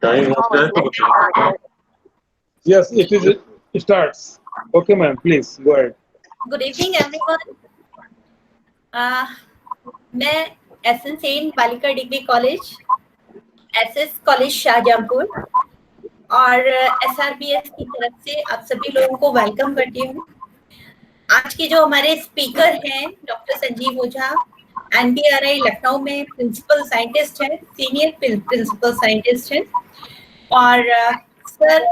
Time हो जाए तो बताइए। Yes, it is. It starts. Okay, ma'am. Please go ahead. Good evening, everyone. मैं एसएन सेन बालिका degree college, SS college Shahjahanpur और एसआरबीएस की तरफ से आप सभी लोगों को वेलकम करती हूँ। आज के जो हमारे स्पीकर हैं डॉक्टर संजीव ओझा, एनबीआरआई लखनऊ में प्रिंसिपल साइंटिस्ट हैं, सीनियर प्रिंसिपल साइंटिस्ट हैं। और सर,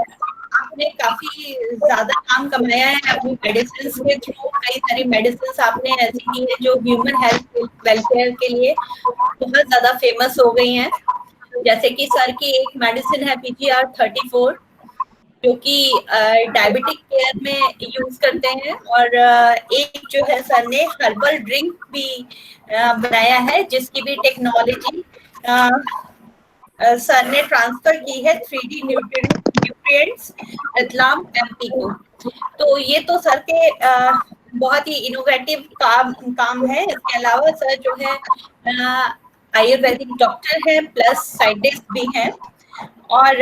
आपने काफी ज्यादा नाम कमाया है अपनी मेडिसिन के थ्रू। कई सारी मेडिसिन आपने ऐसी दी है जो ह्यूमन हेल्थ वेलफेयर के लिए बहुत ज्यादा फेमस हो गई हैं। जैसे कि सर की एक मेडिसिन है PGR34 जो कि डायबिटिक केयर में यूज करते हैं, और एक जो है सर ने हर्बल ड्रिंक भी बनाया है जिसकी भी टेक्नोलॉजी सर ने ट्रांसफर की है 3D न्यूट्रिएंट्स रतलाम MP को। तो ये तो सर के बहुत ही इनोवेटिव काम है। इसके अलावा सर जो है आयुर्वेदिक डॉक्टर है प्लस साइंटिस्ट भी हैं। और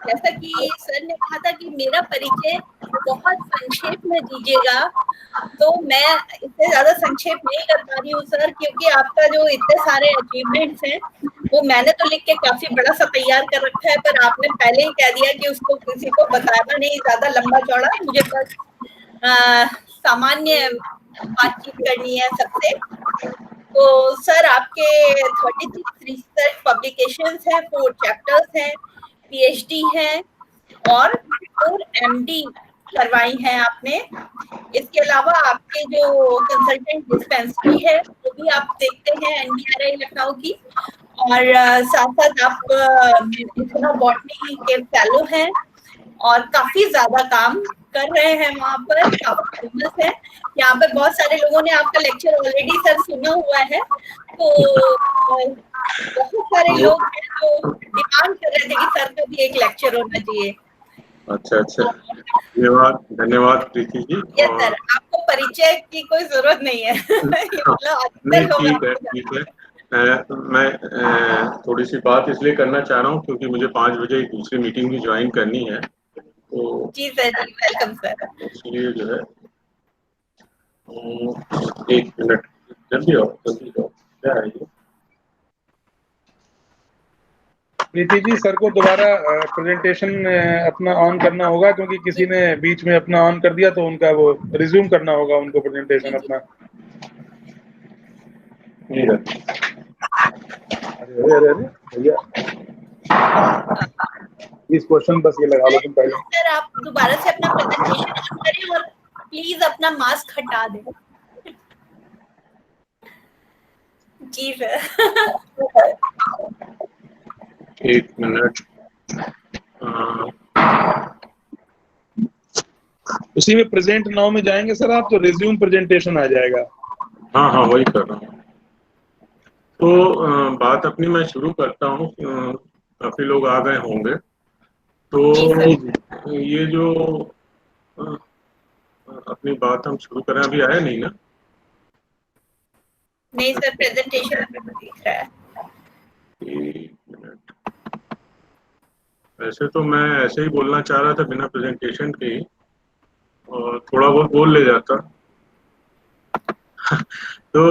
जैसा कि सर ने कहा था कि मेरा परिचय बहुत संक्षेप में दीजिएगा, तो मैं इससे ज्यादा संक्षेप नहीं कर पा रही हूँ सर, क्योंकि आपका जो इतने सारे अचीवमेंट्स हैं वो मैंने तो लिख के काफी बड़ा सा तैयार कर रखा है, पर आपने पहले ही कह दिया कि उसको किसी को बताना नहीं ज्यादा लंबा चौड़ा, मुझे बस सामान्य बातचीत करनी है सबसे। तो सर आपके 36 रिसर्च पब्लिकेशंस हैं, 4 चैप्टर्स हैं, PhD है और 4 MD करवाई हैं आपने। इसके अलावा आपके जो कंसल्टेंट डिस्पेंसरी है वो भी आप देखते हैं एनबीआरआई लखनऊ की, और साथ साथ आप बॉटनी के फेलो हैं और काफी ज्यादा काम कर रहे हैं वहाँ पर, काफी फेमस है। यहाँ पे बहुत सारे लोगों ने आपका लेक्चर ऑलरेडी सर सुना हुआ है, तो बहुत सारे लोग हैं जो डिमांड कर रहे थे कि सर का भी एक लेक्चर होना चाहिए। अच्छा, धन्यवाद प्रीति जी। यस सर, आपको परिचय की कोई जरूरत नहीं है। ठीक है। मैं थोड़ी सी बात इसलिए करना चाह रहा हूँ क्योंकि मुझे 5 बजे एक दूसरी मीटिंग भी ज्वाइन करनी है। तो जी सर, जी वेलकम सर। इसलिए जो है 1 मिनट जल्दी आओ क्या है ये। प्रीति जी, सर को दोबारा प्रेजेंटेशन अपना ऑन करना होगा, क्योंकि किसी ने बीच में अपना ऑन कर दिया तो उनका वो रिज्यूम करना होगा उनको प्रेजेंटेशन अपना। अरे भैया, इस क्वेश्चन बस ये लगा लो तुम पहले। सर आप दोबारा से अपना प्रेजेंटेशन ऑन करें और प्लीज अपना मास्क हटा दें। जी सर। 1 मिनट। उसी में प्रेजेंट नाउ में जाएंगे सर आप, तो रिज्यूम प्रेजेंटेशन आ जाएगा। हाँ वही कर रहा हूँ। तो बात अपनी मैं शुरू करता हूँ। काफी लोग आ गए होंगे, तो ये जो अपनी बात हम शुरू करें, अभी आया नहीं ना? नहीं सर, प्रेजेंटेशन दिख रहा है। 1 मिनट। वैसे तो मैं ऐसे ही बोलना चाह रहा था बिना प्रेजेंटेशन के, और थोड़ा बहुत बोल ले जाता। तो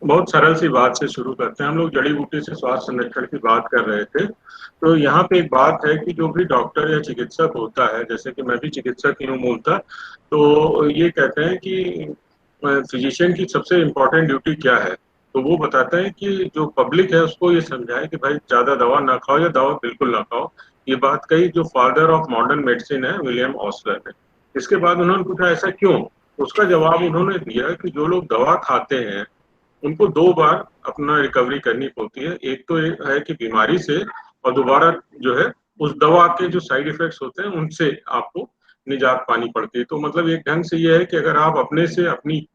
बहुत सरल सी बात से शुरू करते हैं। हम लोग जड़ी बूटी से स्वास्थ्य संरक्षण की बात कर रहे थे। तो यहाँ पे एक बात है कि जो भी डॉक्टर या चिकित्सक होता है, जैसे कि मैं भी चिकित्सक ही हूँ मूलतः, तो ये कहते हैं कि फिजिशियन की सबसे इम्पोर्टेंट ड्यूटी क्या है। तो वो बताते हैं कि जो पब्लिक है उसको ये समझाए कि भाई ज्यादा दवा ना खाओ या दवा बिल्कुल ना खाओ। ये बात कही जो फादर ऑफ मॉडर्न मेडिसिन है, विलियम ऑस्लर ने। इसके बाद उन्होंने पूछा ऐसा क्यों। उसका जवाब उन्होंने दिया कि जो लोग दवा खाते हैं उनको 2 बार अपना रिकवरी करनी पड़ती है। एक तो ये है कि बीमारी से, और दोबारा जो है उस दवा के जो साइड इफेक्ट्स होते हैं उनसे आपको निजात पानी पड़ती है। तो मतलब एक ढंग से ये है कि अगर आप अपने से अपनी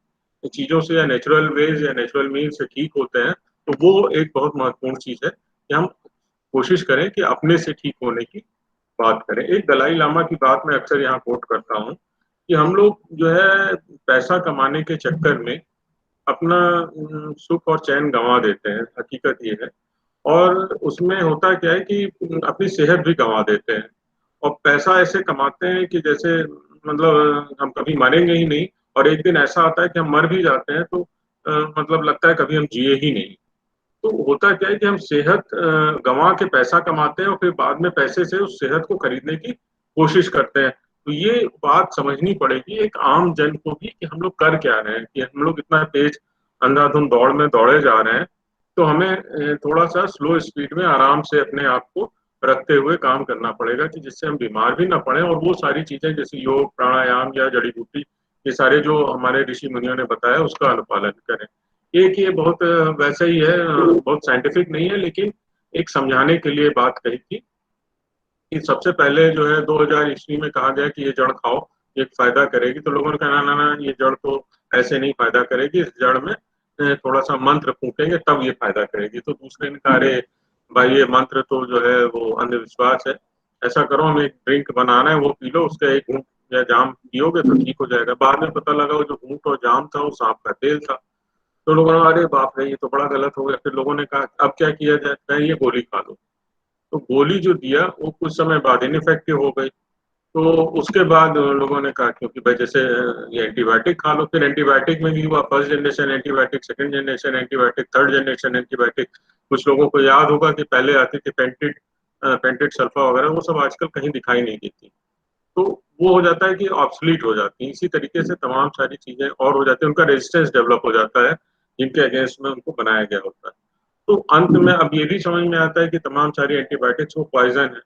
चीजों से या नेचुरल वेज या नेचुरल मीन्स से ठीक होते हैं, तो वो एक बहुत महत्वपूर्ण चीज है कि हम कोशिश करें कि अपने से ठीक होने की बात करें। एक दलाई लामा की बात मैं अक्सर यहाँ कोट करता हूँ कि हम लोग जो है पैसा कमाने के चक्कर में अपना सुख और चैन गंवा देते हैं। हकीकत ये है। और उसमें होता क्या है कि अपनी सेहत भी गंवा देते हैं और पैसा ऐसे कमाते हैं कि जैसे मतलब हम कभी मरेंगे ही नहीं, और एक दिन ऐसा आता है कि हम मर भी जाते हैं तो मतलब लगता है कभी हम जिए ही नहीं। तो होता क्या है कि हम सेहत गंवा के पैसा कमाते हैं और फिर बाद में पैसे से उस सेहत को खरीदने की कोशिश करते हैं। तो ये बात समझनी पड़ेगी एक आम जन को भी कि हम लोग कर क्या रहे हैं, कि हम लोग इतना तेज अंधाधुंध दौड़ में दौड़े जा रहे हैं। तो हमें थोड़ा सा स्लो स्पीड में आराम से अपने आप को रखते हुए काम करना पड़ेगा कि जिससे हम बीमार भी ना पड़े, और वो सारी चीजें जैसे योग प्राणायाम या जड़ी बूटी, ये सारे जो हमारे ऋषि मुनियों ने बताया उसका अनुपालन करें। एक ये बहुत वैसे ही है, बहुत साइंटिफिक नहीं है, लेकिन एक समझाने के लिए बात कही थी कि सबसे पहले जो है 2000 ईस्वी में कहा गया कि ये जड़ खाओ, ये फायदा करेगी। तो लोगों ने कहा ना ना ना, ये जड़ तो ऐसे नहीं फायदा करेगी, इस जड़ में थोड़ा सा मंत्र फूकेंगे तब ये फायदा करेगी। तो दूसरे ने कहा अरे भाई ये मंत्र तो जो है वो अंधविश्वास है, ऐसा करो हम एक ड्रिंक बनाना है वो पी लो, उसका एक घूंट या जाम पियोगे तो ठीक हो जाएगा। बाद में पता लगा वो जो घूंट और जाम था वो सांप का तेल था। तो लोगों ने कहा अरे बाप रे ये तो बड़ा गलत हो गया। फिर लोगों ने कहा अब क्या किया जाए, कहा ये गोली खा लो। तो गोली जो दिया वो कुछ समय बाद इनइफेक्टिव हो गई। तो उसके बाद लोगों ने कहा क्योंकि भाई जैसे ये एंटीबायोटिक खा लो, फिर एंटीबायोटिक में भी हुआ first generation antibiotic, second generation antibiotic, third generation antibiotic. कुछ लोगों को याद होगा कि पहले आती थी पेंटिड पेंटेड सल्फा वगैरह, वो सब आजकल कहीं दिखाई नहीं देती। तो वो हो जाता है कि ऑब्सलीट हो जाती है। इसी तरीके से तमाम सारी चीजें और हो जाती है, उनका रेजिस्टेंस डेवलप हो जाता है जिनके अगेंस्ट में उनको बनाया गया होता है। तो अंत में अब ये भी समझ में आता है कि तमाम सारी एंटीबायोटिक्स वो पॉइजन है।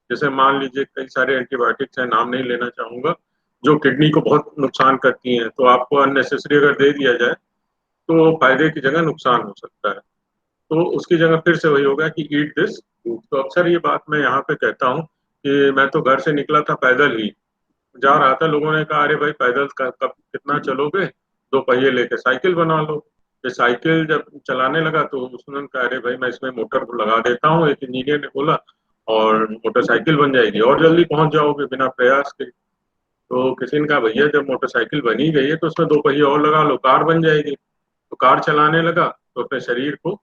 जैसे मान लीजिए कई सारे एंटीबायोटिक्स हैं, नाम नहीं लेना चाहूंगा, जो किडनी को बहुत नुकसान करती हैं, तो आपको अननेसेसरी अगर दे दिया जाए तो फायदे की जगह नुकसान हो सकता है। तो उसकी जगह फिर से वही होगा कि ईट दिस फूड। तो अक्सर ये बात मैं यहाँ पे कहता हूँ कि मैं तो घर से निकला था पैदल ही जा रहा था, लोगों ने कहा अरे भाई पैदल कब कितना चलोगे, दो पहिए लेके साइकिल बना लो। ये साइकिल जब चलाने लगा तो उसने कहा अरे भाई मैं इसमें मोटर लगा देता हूँ, एक इंजीनियर ने बोला, और मोटरसाइकिल बन जाएगी और जल्दी पहुंच जाओगे बिना प्रयास के। तो किसी ने कहा भैया जब मोटरसाइकिल बनी गई है तो उसमें दो पहिए और लगा लो, कार बन जाएगी। तो कार चलाने लगा तो अपने शरीर को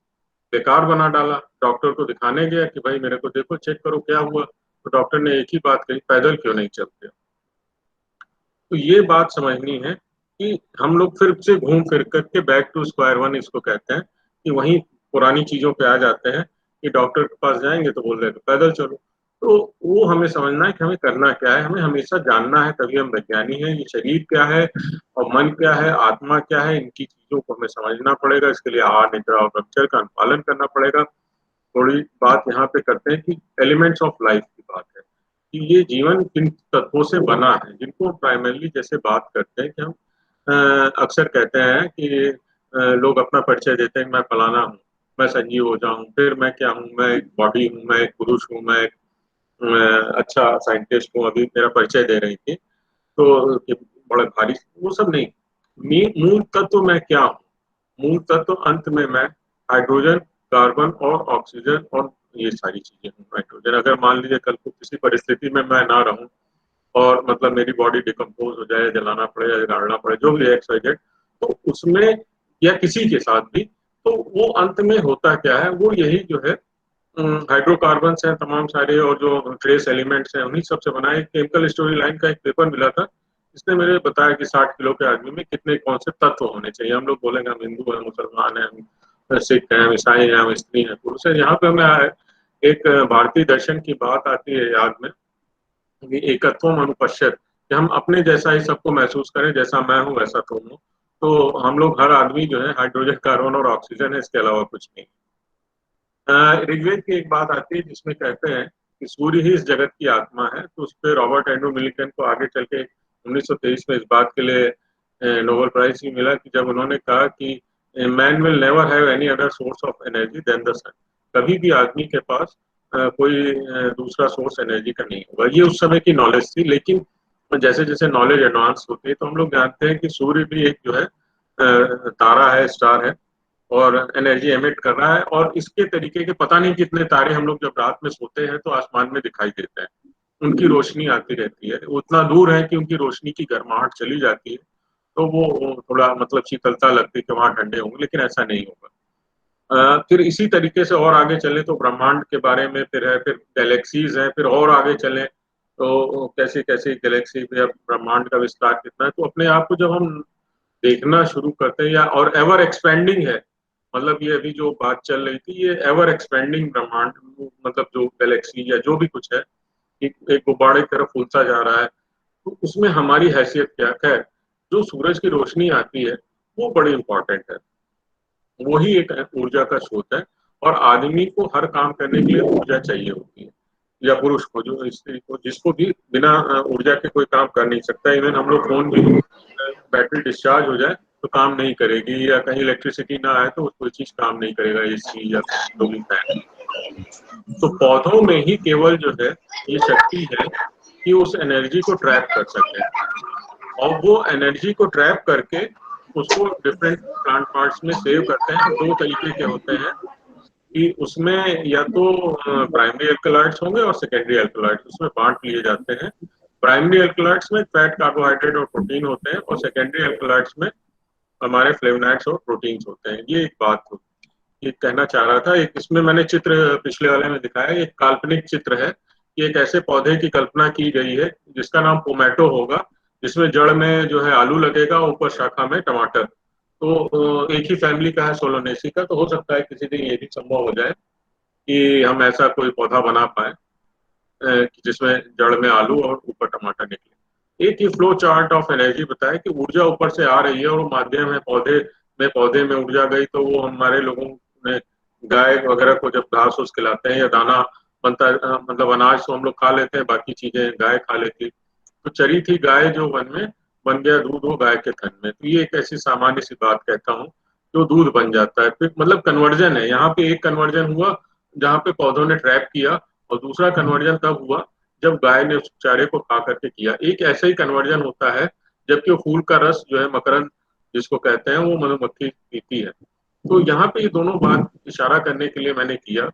बेकार बना डाला। डॉक्टर को दिखाने गया कि भाई मेरे को देखो चेक करो क्या हुआ, तो डॉक्टर ने एक ही बात कही, पैदल क्यों नहीं चलते। तो ये बात समझनी है कि हम लोग फिर से घूम फिर करके बैक टू स्क्वायर वन इसको कहते हैं, कि वहीं पुरानी चीजों पे आ जाते हैं कि डॉक्टर के पास जाएंगे तो बोल रहे हैं पैदल चलो। तो वो हमें समझना है कि हमें करना क्या है, हमें हमेशा जानना है, तभी हम वैज्ञानिक हैं। ये शरीर क्या है और मन क्या है, आत्मा क्या है, इनकी चीजों को हमें समझना पड़ेगा। इसके लिए आहार निद्रा और ब्रह्मचर्य का अनुपालन करना पड़ेगा। थोड़ी बात यहाँ पे करते हैं कि एलिमेंट्स ऑफ लाइफ की बात है कि ये जीवन किन तत्वों से बना है, जिनको प्राइमरली जैसे बात करते हैं कि हम अक्सर कहते हैं कि लोग अपना परिचय देते हैं कि मैं फलाना हूँ, मैं संजीव हो जाऊँ, फिर मैं क्या हूँ, मैं एक बॉडी हूँ, मैं एक पुरुष हूँ, मैं एक अच्छा साइंटिस्ट हूँ। अभी मेरा परिचय दे रही थी तो बड़े भारी, वो सब नहीं। मूल तत्व मैं क्या हूँ, मूल तत्व अंत में मैं हाइड्रोजन, कार्बन और ऑक्सीजन और ये सारी चीजें हूँ। नाइट्रोजन अगर मान लीजिए कल को किसी परिस्थिति में मैं ना रहूं और मतलब मेरी बॉडी डिकम्पोज हो जाए, जलाना पड़े या गाड़ना पड़े, जो भी एक्स वाई जेड, तो उसमें या किसी के साथ भी, तो वो अंत में होता क्या है, वो यही जो है हाइड्रोकार्बन हैं तमाम सारे और जो ट्रेस एलिमेंट्स हैं उन्हीं सबसे बना। एक केमिकल स्टोरी लाइन का एक पेपर मिला था, इसने मेरे बताया कि 60 किलो के आदमी में कितने कौन से तत्व होने चाहिए। हम लोग बोलेंगे हम हिंदू हैं, मुसलमान हैं, हम सिख हैं, हम ईसाई हैं, हम स्त्री हैं, पुरुष हैं। यहाँ पे हमें एक भारतीय दर्शन की बात आती है याद में कि एकत्वम अनुपश्यत, कि हम अपने जैसा ही सबको महसूस करें, जैसा मैं हूँ वैसा तुम हो। तो हम लोग हर आदमी जो है हाइड्रोजन, कार्बन और ऑक्सीजन है, इसके अलावा कुछ नहीं। ऋग्वेद की एक बात आती है जिसमें कहते हैं कि सूर्य ही इस जगत की आत्मा है। तो उस पर रॉबर्ट एंड्रू मिलिकन को आगे चल के 1923 में इस बात के लिए नोबेल प्राइज भी मिला कि जब उन्होंने कहा कि man will never have any other source of energy than the sun. कभी भी आदमी के पास कोई दूसरा सोर्स एनर्जी का नहीं होगा। ये उस समय की नॉलेज थी, लेकिन जैसे जैसे नॉलेज एडवांस होती है तो हम लोग जानते हैं कि सूर्य भी एक जो है तारा है, स्टार है, और एनर्जी एमिट कर रहा है। और इसके तरीके के पता नहीं कितने तारे हम लोग जब रात में सोते हैं तो आसमान में दिखाई देते हैं, उनकी रोशनी आती रहती है। उतना दूर है कि उनकी रोशनी की गर्माहट चली जाती है, तो वो थोड़ा मतलब शीतलता लगती है कि वहां ठंडे होंगे, लेकिन ऐसा नहीं होगा। फिर इसी तरीके से और आगे चले तो ब्रह्मांड के बारे में फिर है, फिर गैलेक्सीज हैं, फिर और आगे चले तो कैसे कैसे गैलेक्सी या ब्रह्मांड का विस्तार कितना है। तो अपने आप को जब हम देखना शुरू करते हैं, या और एवर एक्सपेंडिंग है, मतलब ये अभी जो बात चल रही थी, ये एवर एक्सपेंडिंग ब्रह्मांड, मतलब जो गैलेक्सी या जो भी कुछ है, एक गुब्बारे की तरफ फूलता जा रहा है, तो उसमें हमारी हैसियत क्या है। जो सूरज की रोशनी आती है वो बड़ी इंपॉर्टेंट है, वही एक ऊर्जा का स्रोत है, और आदमी को हर काम करने के लिए ऊर्जा चाहिए होती है, या पुरुष को, जो स्त्री को, जिसको भी बिना ऊर्जा के कोई काम कर नहीं सकता। इवन हम लोग फोन भी बैटरी डिस्चार्ज हो जाए तो काम नहीं करेगी, या कहीं इलेक्ट्रिसिटी ना आए तो कोई चीज काम नहीं करेगा, एसी या जो भी फैन। तो पौधों में ही केवल जो है ये शक्ति है कि उस एनर्जी को ट्रैप कर सके, और वो एनर्जी को ट्रैप करके उसको डिफरेंट प्लांट पार्ट्स में सेव करते हैं। दो तरीके के होते हैं कि उसमें या तो प्राइमरी एल्कलॉइड्स होंगे और सेकेंडरी एल्कलॉइड्स, उसमें बांट लिए जाते हैं। प्राइमरी एल्कलॉइड्स में फैट, कार्बोहाइड्रेट और प्रोटीन होते हैं, और सेकेंडरी एल्कलॉइड्स में हमारे फ्लेवोनॉइड्स और प्रोटीन्स होते हैं। ये एक बात हो, ये कहना चाह रहा था। एक इसमें मैंने चित्र पिछले वाले में दिखाया, एक काल्पनिक चित्र है कि एक ऐसे पौधे की कल्पना की गई है जिसका नाम पोमैटो होगा, जिसमें जड़ में जो है आलू लगेगा, ऊपर शाखा में टमाटर। तो एक ही फैमिली का है, सोलोनेसी का। तो हो सकता है किसी दिन ये भी संभव हो जाए कि हम ऐसा कोई पौधा बना पाए जिसमें जड़ में आलू और ऊपर टमाटर निकले। एक ही फ्लो चार्ट ऑफ एनर्जी बताया कि ऊर्जा ऊपर से आ रही है और माध्यम है पौधे में ऊर्जा गई, तो वो हमारे लोगों ने गाय वगैरह को जब घास फूस खिलाते हैं या दाना बनता, मतलब अनाज तो हम लोग खा लेते हैं, बाकी चीजें गाय खा लेती। तो चरी थी गाय जो वन में, बन गया दूध वो गाय के थन में। तो ये एक ऐसी सामान्य सी बात कहता हूँ, जो दूध बन जाता है। फिर मतलब कन्वर्जन है यहाँ पे। एक कन्वर्जन हुआ जहाँ पे पौधों ने ट्रैप किया, और दूसरा कन्वर्जन तब हुआ जब गाय ने उस चारे को खा करके किया। एक ऐसा ही कन्वर्जन होता है जबकि वो फूल का रस जो है, मकरंद जिसको कहते हैं, वो मधुमक्खी पीती है। तो यहाँ पे ये दोनों बात इशारा करने के लिए मैंने किया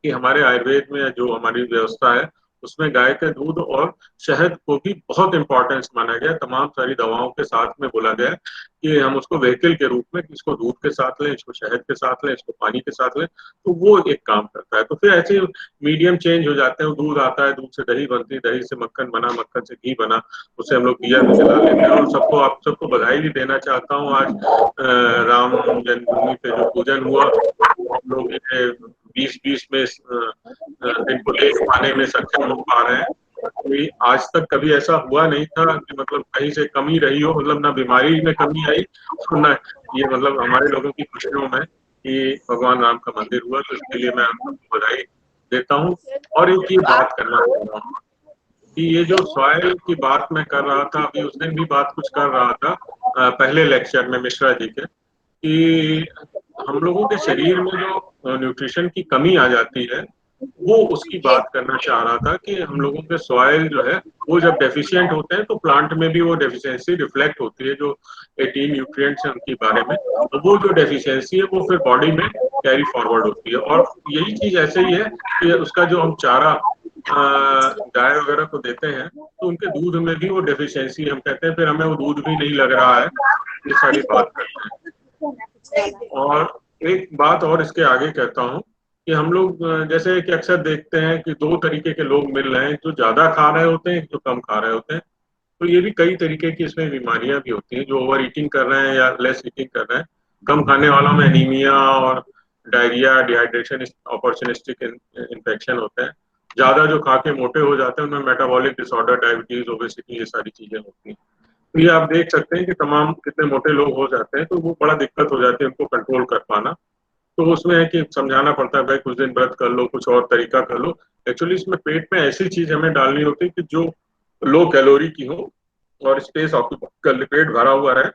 कि हमारे आयुर्वेद में जो हमारी व्यवस्था है उसमें गाय के दूध और शहद को भी बहुत इंपॉर्टेंस माना गया। तमाम सारी दवाओं के साथ में बोला गया कि हम उसको व्हीकल के रूप में, इसको दूध के साथ लें, इसको शहद के साथ लें, इसको पानी के साथ लें, तो वो एक काम करता है। तो फिर ऐसे मीडियम चेंज हो जाते हैं। दूध आता है, दूध से दही बनती है, दही से मक्खन बना, मक्खन से घी बना, उससे हम लोग दिया भी जला लेते हैं। और सबको, आप सबको बधाई भी देना चाहता हूँ। आज राम जन्मभूमि पे जो पूजन हुआ, हम लोग 20-20 में इनको देख पाने में सक्षम हो पा रहे हैं। कोई आज तक कभी ऐसा हुआ नहीं था कि मतलब कहीं से कमी रही हो, मतलब ना बीमारी में कमी आई और ना ये, मतलब हमारे लोगों की खुशियों में कि भगवान राम का मंदिर हुआ। तो इसके लिए मैं आप सबको बधाई देता हूँ। और एक ये बात करना चाह रहा हूँ कि ये जो सॉइल की बात मैं कर रहा था, अभी उस दिन भी बात कुछ कर रहा था पहले लेक्चर में मिश्रा जी के, कि हम लोगों के शरीर में जो न्यूट्रिशन की कमी आ जाती है, वो उसकी बात करना चाह रहा था कि हम लोगों के सॉइल जो है वो जब डेफिशिएंट होते हैं तो प्लांट में भी वो डेफिशिएंसी रिफ्लेक्ट होती है, जो 18 न्यूट्रिएंट्स हैं उनके बारे में। तो वो जो डेफिशिएंसी है वो फिर बॉडी में कैरी फॉरवर्ड होती है। और यही चीज ऐसे ही है कि उसका जो हम चारा गाय वगैरह को देते हैं तो उनके दूध में भी वो डेफिशिएंसी हम कहते हैं, फिर हमें वो दूध भी नहीं लग रहा है, ये सारी बात करते हैं। और एक बात और इसके आगे कहता हूँ कि हम लोग जैसे कि अक्सर देखते हैं कि दो तरीके के लोग मिल रहे हैं, जो ज्यादा खा रहे होते हैं, जो कम खा रहे होते हैं। तो ये भी कई तरीके की इसमें बीमारियां भी होती हैं, जो ओवर ईटिंग कर रहे हैं या लेस ईटिंग कर रहे हैं। कम खाने वालों में एनीमिया और डायरिया, डिहाइड्रेशन, अपॉर्चुनिस्टिक इन्फेक्शन होते हैं। ज्यादा जो खा के मोटे हो जाते हैं उनमें मेटाबॉलिक डिसऑर्डर, डायबिटीज, ओबेसिटी, ये सारी चीजें होती हैं। तो ये आप देख सकते हैं कि तमाम कितने मोटे लोग हो जाते हैं, तो वो बड़ा दिक्कत हो जाती है उनको कंट्रोल कर पाना। तो उसमें है कि समझाना पड़ता है, भाई कुछ दिन व्रत कर लो, कुछ और तरीका कर लो। एक्चुअली इसमें पेट में ऐसी चीज हमें डालनी होती है कि जो लो कैलोरी की हो और स्पेस ऑक्यूपाई कर ले, पेट भरा हुआ रहे।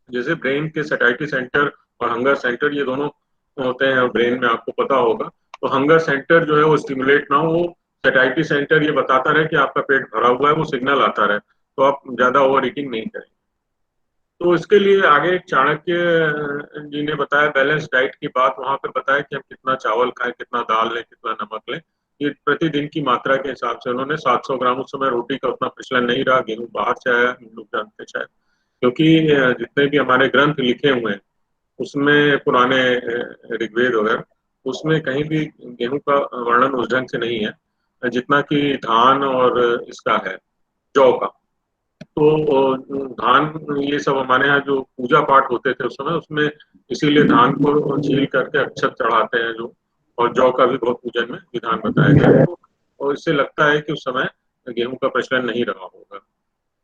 जैसे ब्रेन के सैटाइटी सेंटर और हंगर सेंटर, ये दोनों होते हैं ब्रेन में, आपको पता होगा। तो हंगर सेंटर जो है वो स्टिमुलेट ना हो, वो सैटाइटी सेंटर ये बताता रहे कि आपका पेट भरा हुआ है, वो सिग्नल आता रहे, तो आप ज्यादा ओवर ईटिंग नहीं करें। तो इसके लिए आगे चाणक्य जी ने बताया बैलेंस डाइट की बात, वहां पे बताया कि हम कितना चावल खाएं, कितना दाल लें, कितना नमक लें। ये प्रतिदिन की मात्रा के हिसाब से उन्होंने 700 ग्राम, उस समय रोटी का उतना प्रचलन नहीं रहा, गेहूं बाहर से आया, हम लोग जानते शायद, क्योंकि जितने भी हमारे ग्रंथ लिखे हुए हैं उसमें पुराने ऋग्वेद वगैरह उसमें कहीं भी गेहूं का वर्णन उस ढंग से नहीं है जितना कि धान और इसका है, जौ का। तो धान ये सब हमारे यहाँ जो पूजा पाठ होते थे उस समय उसमें इसीलिए धान को छील करके अक्षत चढ़ाते हैं जो, और जौ का भी बहुत पूजन में विधान बताया गया है। और इससे लगता है कि उस समय गेहूं का प्रचलन नहीं रहा होगा।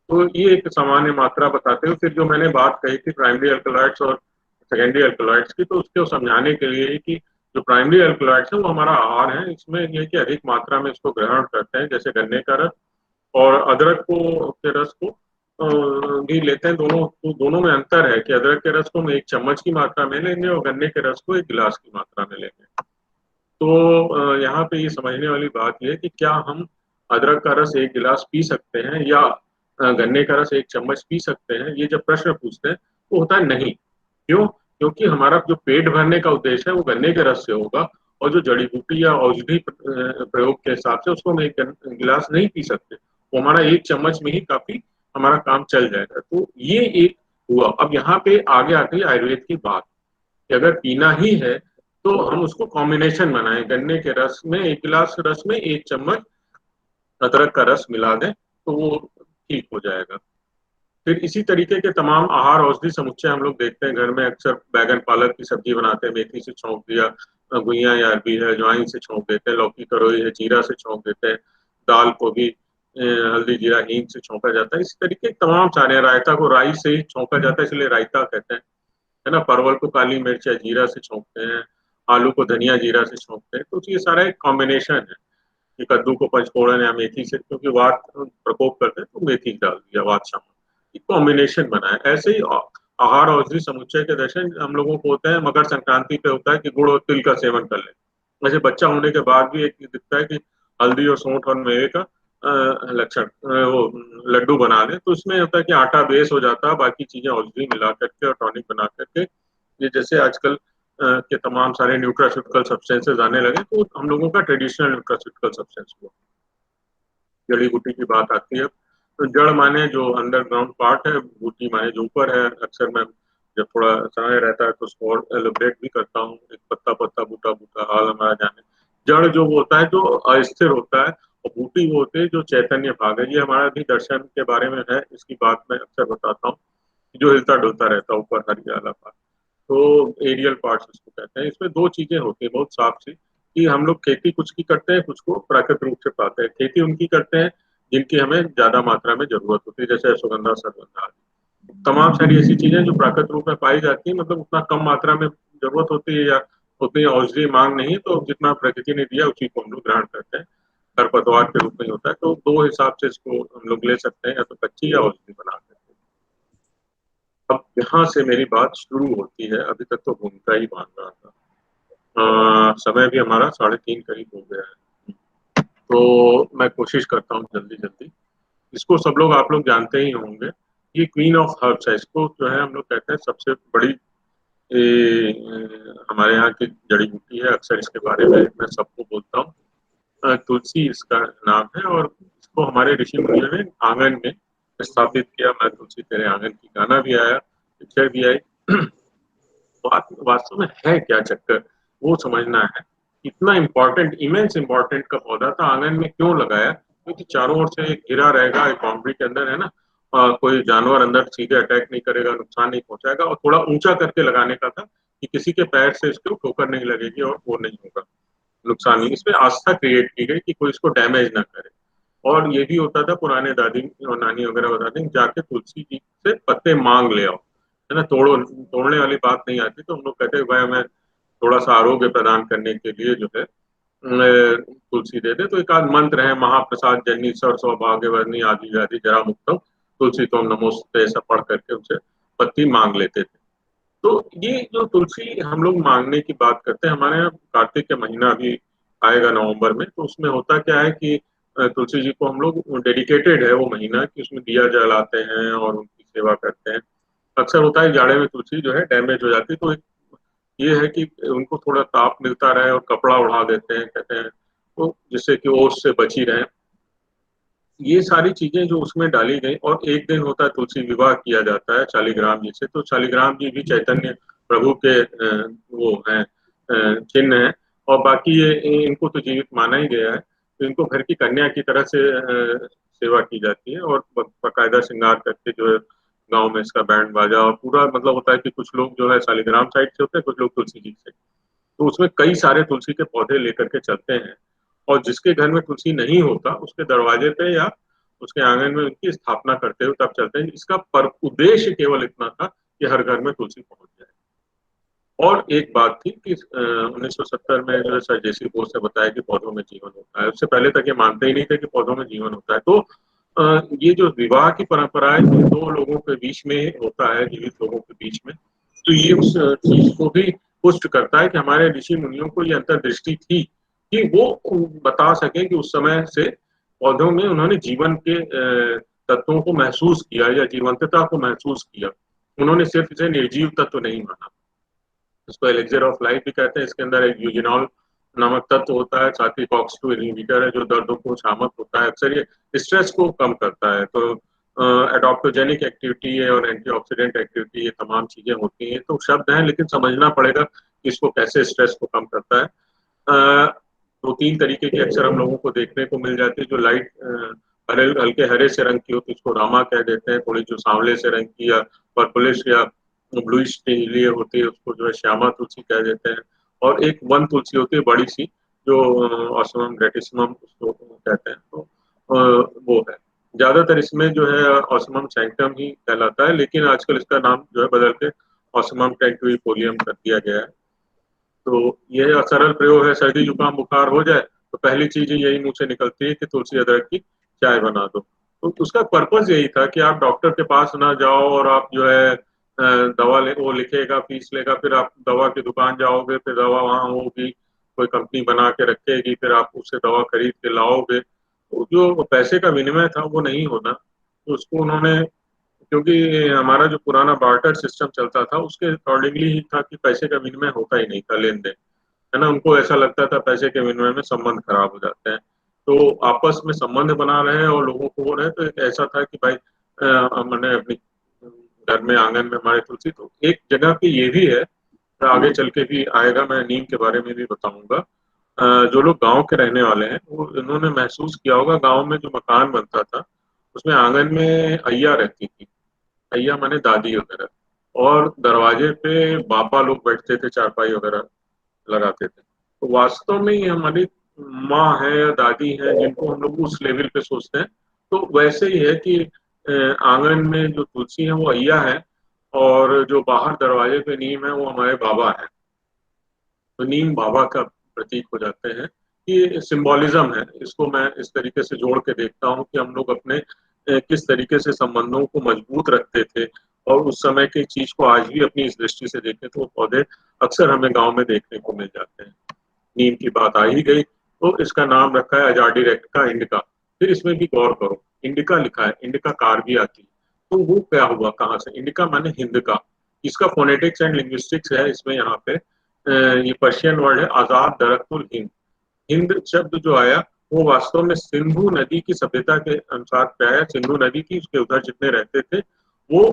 तो ये एक सामान्य मात्रा बताते हुए फिर जो मैंने बात कही थी प्राइमरी अल्कलॉइड्स और सेकेंडरी अल्कलॉइड्स की, तो उसको समझाने के लिए कि जो प्राइमरी अल्कलॉइड्स है वो हमारा आहार है, इसमें ये कि अधिक मात्रा में इसको ग्रहण करते हैं, जैसे गन्ने का रस और अदरक को के रस को भी लेते हैं। दोनों तो दोनों में अंतर है कि अदरक के रस को हम 1 चम्मच की मात्रा में लेंगे और गन्ने के रस को 1 गिलास की मात्रा में लेंगे। तो यहाँ पे ये समझने वाली बात ये है कि क्या हम अदरक का रस 1 गिलास पी सकते हैं या गन्ने का रस 1 चम्मच पी सकते हैं, ये जब प्रश्न पूछते हैं तो होता है नहीं। क्यों? क्योंकि हमारा जो पेट भरने का उद्देश्य है वो गन्ने के रस से होगा, और जो जड़ी बूटी या औषधि प्रयोग के हिसाब से उसको हम 1 गिलास नहीं पी सकते, वो हमारा 1 चम्मच में ही काफी हमारा काम चल जाएगा। तो ये एक हुआ। अब यहाँ पे आगे आती है आयुर्वेद की बात कि अगर पीना ही है तो हम उसको कॉम्बिनेशन बनाएं, गन्ने के रस में 1 गिलास रस में 1 चम्मच अदरक का रस मिला दें तो वो ठीक हो जाएगा। फिर इसी तरीके के तमाम आहार औषधि समुच्चय हम लोग देखते हैं घर में, अक्सर बैगन पालक की सब्जी बनाते हैं, मेथी से छौंक दिया, घुइयां या अरबी है ज्वाइन से छौंक देते हैं, लौकी तरोई है जीरा से छौंक देते हैं, दाल को भी हल्दी जीरा हींग से छौंका जाता है। इस तरीके तमाम सारे, रायता को राई से ही छौंका जाता है इसलिए रायता कहते हैं, है ना। परवल को काली मिर्च या जीरा से छौंकते हैं, आलू को धनिया जीरा से छौंकते हैं। तो ये सारा एक कॉम्बिनेशन है कि कद्दू को पंचफोड़न या मेथी से, क्योंकि वात प्रकोप करते हैं तो मेथी डाल दिया वात शाम, कॉम्बिनेशन बना है। ऐसे ही आहार औषधि समुच्चय के दर्शन हम लोगों को होते हैं, मकर संक्रांति पे होता है कि गुड़ और तिल का सेवन कर ले। वैसे बच्चा होने के बाद भी एक दिखता है कि हल्दी और सौंठ और मेवे का लक्षण वो लड्डू बना लें, तो इसमें होता है कि आटा बेस हो जाता है, बाकी चीजें औषधि मिला करके और टॉनिक बना करके, ये जैसे आजकल के तमाम सारे न्यूट्रास्यूटिकल सब्सटेंसेस आने लगे, तो हम लोगों का ट्रेडिशनल न्यूट्रास्यूटिकल सब्सटेंस हुआ। जड़ी बूटी की बात आती है तो जड़ माने जो अंडरग्राउंड पार्ट है, बूटी माने जो ऊपर है। अक्सर मैं जब थोड़ा समय रहता है तो उसको और एलिब्रेट भी करता हूँ, एक पत्ता पत्ता बूटा बूटा हाल हमारा जाने। जड़ जो होता है जो अस्थिर होता है, और बूटी वो होती है जो चैतन्य भाग है। ये हमारा भी दर्शन के बारे में है, इसकी बात मैं अक्सर बताता हूँ, जो हिलता डुलता रहता है ऊपर हरियाला पार्ट, तो एरियल पार्ट्स उसको कहते हैं। इसमें 2 चीजें होती है बहुत साफ सी, कि हम लोग खेती कुछ की करते हैं, कुछ को प्राकृतिक रूप से पाते हैं। खेती उनकी करते हैं जिनकी हमें ज्यादा मात्रा में जरूरत होती है, जैसे अश्वगंधा सरगंधा आदि तमाम सारी ऐसी चीजें जो प्राकृतिक रूप में पाई जाती है, मतलब उतना कम मात्रा में जरूरत होती है या उतनी औषधि मांग नहीं, तो जितना प्रकृति ने दिया उसी को हम लोग ग्रहण करते हैं, खरपतवार के रूप में होता है। तो 2 हिसाब से इसको हम लोग ले सकते हैं, या तो कच्ची या औषधि बना करके। अब यहाँ से मेरी बात शुरू होती है, अभी तक तो भूमिका ही मान रहा था। समय भी हमारा 3:30 करीब हो गया है, तो मैं कोशिश करता हूँ जल्दी जल्दी। इसको सब लोग आप लोग जानते ही होंगे, ये क्वीन ऑफ हर्ब्स है। इसको जो है हम लोग कहते हैं सबसे बड़ी हमारे यहाँ की जड़ी बूटी है। अक्सर इसके बारे में मैं सबको बोलता हूँ। तुलसी इसका नाम है, और इसको हमारे ऋषि मुनियों ने आंगन में स्थापित किया। मैं तुलसी तेरे आंगन की गाना भी आया, पिक्चर भी आई। वास्तव में है क्या चक्कर, वो समझना है। इतना इम्पोर्टेंट, इमेंस इम्पोर्टेंट का पौधा था, आंगन में क्यों लगाया? क्योंकि चारों ओर से घिरा रहेगा, एक बाउंड्री के अंदर है ना, कोई जानवर अंदर सीधे अटैक नहीं करेगा, नुकसान नहीं पहुंचाएगा, और थोड़ा ऊंचा करके लगाने का था कि किसी के पैर से इसको ठोकर नहीं लगेगी और वो नहीं होगा, नुकसान नहीं। इसमें आस्था क्रिएट की गई कि कोई इसको डैमेज ना करे। और ये भी होता था, पुराने दादी और नानी वगैरह बताते हैं, जाके तुलसी जी से पत्ते मांग ले आओ, है ना। तोड़ने वाली बात नहीं आती। तो हम लोग कहते हैं भाई हमें थोड़ा सा आरोग्य प्रदान करने के लिए जो है तुलसी दे दे। तो एक आध मंत्र है, महाप्रसाद जननी सर सौभाग्यवर्णी आदि व्याधि जरा मुक्तम तुलसी तोम नमोस्तुते, ऐसा पढ़ करके उनसे पत्ती मांग लेते थे। तो ये जो तुलसी हम लोग मांगने की बात करते हैं, हमारे यहाँ कार्तिक के महीना अभी आएगा नवंबर में, तो उसमें होता क्या है कि तुलसी जी को हम लोग, डेडिकेटेड है वो महीना कि उसमें दिया जलाते हैं और उनकी सेवा करते हैं। अक्सर होता है जाड़े में तुलसी जो है डैमेज हो जाती है, तो एक ये है कि उनको थोड़ा ताप मिलता रहे और कपड़ा उड़ा देते हैं, कहते हैं, तो जिससे कि ओस से बची रहे। ये सारी चीजें जो उसमें डाली गई। और एक दिन होता है तुलसी विवाह किया जाता है शालिग्राम जी से। तो शालिग्राम जी भी चैतन्य प्रभु के वो हैं चिन्ह हैं, और बाकी ये इनको तो जीवित माना ही गया है। तो इनको घर की कन्या की तरह से सेवा की जाती है, और बाकायदा श्रृंगार करके जो है गांव में इसका बैंड बाजा और पूरा मतलब होता है कि कुछ लोग जो है शालिग्राम साइड से होते हैं, कुछ लोग तुलसी जी से, तो उसमें कई सारे तुलसी के पौधे लेकर के चलते हैं, और जिसके घर में तुलसी नहीं होता उसके दरवाजे पे या उसके आंगन में उनकी स्थापना करते हुए तब चलते हैं। इसका पर उद्देश्य केवल इतना था कि हर घर में तुलसी पहुंच जाए। और एक बात थी कि 1970 में जो है सर जेसी बोस ने बताया कि पौधों में जीवन होता है, उससे पहले तक ये मानते ही नहीं थे कि पौधों में जीवन होता है। तो ये जो विवाह की परंपरा है दो लोगों के बीच में होता है, जीवित लोगों के बीच में, तो ये उस चीज को भी पुष्ट करता है कि हमारे ऋषि मुनियों को ये अंतर्दृष्टि थी कि वो बता सके कि उस समय से पौधों में उन्होंने जीवन के तत्वों को महसूस किया या जीवंतता को महसूस किया। उन्होंने सिर्फ इसे निर्जीव तत्व नहीं माना। इसको एलेक्सर ऑफ लाइफ भी कहते हैं। इसके अंदर एक यूजिनॉल नामक तत्व होता है, साथ ही कॉक्स-2 इनहिबिटर है जो दर्दों को शामक होता है, अक्सर ये स्ट्रेस को कम करता है। तो एडॉप्टोजेनिक एक्टिविटी है और एंटीऑक्सीडेंट एक्टिविटी, ये तमाम चीजें होती हैं। तो शब्द हैं लेकिन समझना पड़ेगा कि इसको कैसे स्ट्रेस को कम करता है। दो तीन तरीके की अक्सर हम लोगों को देखने को मिल जाती है। जो लाइट हल्के हरे से रंग की होती है उसको रामा कह देते हैं, थोड़ी जो सांवले से रंग की या पर्पलिश या ब्लूइश लिए होती है उसको जो है श्यामा तुलसी कह देते हैं। और एक वन तुलसी होती है बड़ी सी जो ऑसमम ग्रेटिसमम उसको कहते हैं। तो वो है ज्यादातर इसमें जो है ऑसमम सैंक्टम ही कहलाता है, लेकिन आजकल इसका नाम जो है बदल के ऑसमम टेंटुइफोलियम कर दिया गया है। तो यह सरल प्रयोग है, सर्दी जुकाम बुखार हो जाए तो पहली चीज यही मुंह से निकलती है कि तुलसी अदरक की चाय बना दो। तो उसका पर्पज यही था कि आप डॉक्टर के पास ना जाओ और आप जो है दवा वो लिखेगा, फीस लेगा, फिर आप दवा की दुकान जाओगे, फिर दवा वहां होगी, कोई कंपनी बना के रखेगी, फिर आप उससे दवा खरीद के लाओगे। तो जो पैसे का विनिमय था वो नहीं होना। तो उसको उन्होंने, क्योंकि हमारा जो पुराना बार्टर सिस्टम चलता था उसके अकॉर्डिंगली ही था कि पैसे का विनिमय होता ही नहीं था, लेन देन, है ना। उनको ऐसा लगता था पैसे के विनिमय में संबंध खराब हो जाते हैं। तो आपस में संबंध बना रहे और लोगों को हो रहे, तो एक ऐसा था कि भाई मैंने अपनी घर में आंगन में हमारे तुलसी। तो एक जगह पे ये भी है, आगे चल के भी आएगा, मैं नीम के बारे में भी बताऊंगा। जो लोग गांव के रहने वाले हैं वो इन्होंने महसूस किया होगा, गांव में जो मकान बनता था उसमें आंगन में अय्या रहती थी। अय्या माने दादी वगैरह, और दरवाजे पे बापा लोग बैठते थे, चारपाई वगैरह लगाते थे। तो वास्तव में ये हमारी माँ है या दादी है जिनको हम लोग उस लेवल पे सोचते हैं। तो वैसे ही है कि आंगन में जो तुलसी है वो अय्या है, और जो बाहर दरवाजे पे नीम है वो हमारे बाबा है। तो नीम बाबा का प्रतीक हो जाते हैं। ये सिंबोलिज्म है, इसको मैं इस तरीके से जोड़ के देखता हूँ कि हम लोग अपने किस तरीके से संबंधों को मजबूत रखते थे, और उस समय की चीज को आज भी अपनी इस दृष्टि से देखें तो पौधे अक्सर हमें गांव में देखने को मिल जाते हैं। नीम की बात आ ही गई तो इसका नाम रखा है अजाडिरेक्टिका इंडिका। फिर इसमें भी गौर करो, इंडिका लिखा है, इंडिका कार भी आती है। तो वो क्या हुआ, कहाँ से? इंडिका माने हिंद का। इसका फोनेटिक्स एंड लिंग्विस्टिक्स है इसमें, यहाँ पे ये पर्शियन वर्ड है आजाद दरख्तुल हिंद। हिंद शब्द जो आया वो वास्तव में सिंधु नदी की सभ्यता के अनुसार पे आया। सिंधु नदी की उसके उधर जितने रहते थे वो